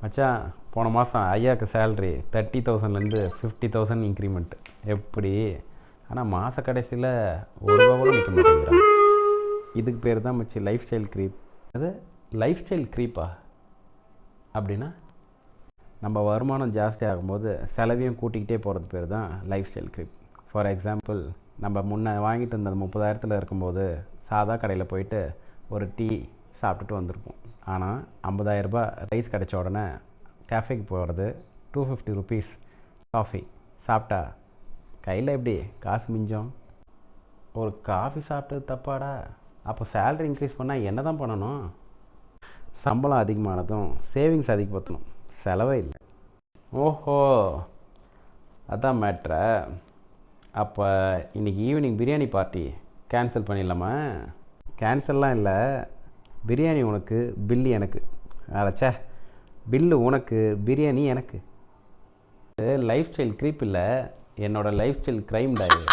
மச்சான், போன மாதம் ஐயாவுக்கு சேல்ரி 30,000லேருந்து 50,000 இன்க்ரிமெண்ட். எப்படி? ஆனால் மாத கடைசியில் ஒரு ரூபா கூட நிற்க மாட்டேங்கிறான். இதுக்கு பேர் தான் மச்சி லைஃப் ஸ்டைல் க்ரீப். அது லைஃப் ஸ்டைல் க்ரீப்பா? அப்படின்னா நம்ம வருமானம் ஜாஸ்தி ஆகும்போது செலவையும் கூட்டிக்கிட்டே போகிறது பேர் தான் life style creep. For example, நம்ம முன்னே வாங்கிட்டு இருந்த 30,000 இருக்கும்போது சாதா கடையில் போயிட்டு ஒரு டீ சாப்பிட்டுட்டு வந்திருப்போம். ஆனால் 50,000 ரைஸ் கிடச்ச உடனே கேஃபேக்கு போகிறது, 250 ருபீஸ் காஃபி சாப்பிட்டா கையில் எப்படி காசு மிஞ்சம்? ஒரு காஃபி சாப்பிட்டது தப்பாடா? அப்போ சேலரி இன்க்ரீஸ் பண்ணால் என்ன தான் பண்ணணும்? சம்பளம் அதிகமானதும் சேவிங்ஸ் அதிகப்படுத்தணும், செலவே இல்லை. ஓஹோ, அதான் மேட்ரா? அப்போ இன்றைக்கி ஈவினிங் பிரியாணி பார்ட்டி கேன்சல் பண்ணிடலாமா? கேன்சல்லாம் இல்லை, பிரியாணி உனக்கு, பில்லு எனக்கு. அடச்சே, பில்லு உனக்கு, பிரியாணி எனக்கு. லைஃப் ஸ்டைல் க்ரீப் இல்லை, என்னோடய லைஃப் ஸ்டைல் க்ரைம் டா இது.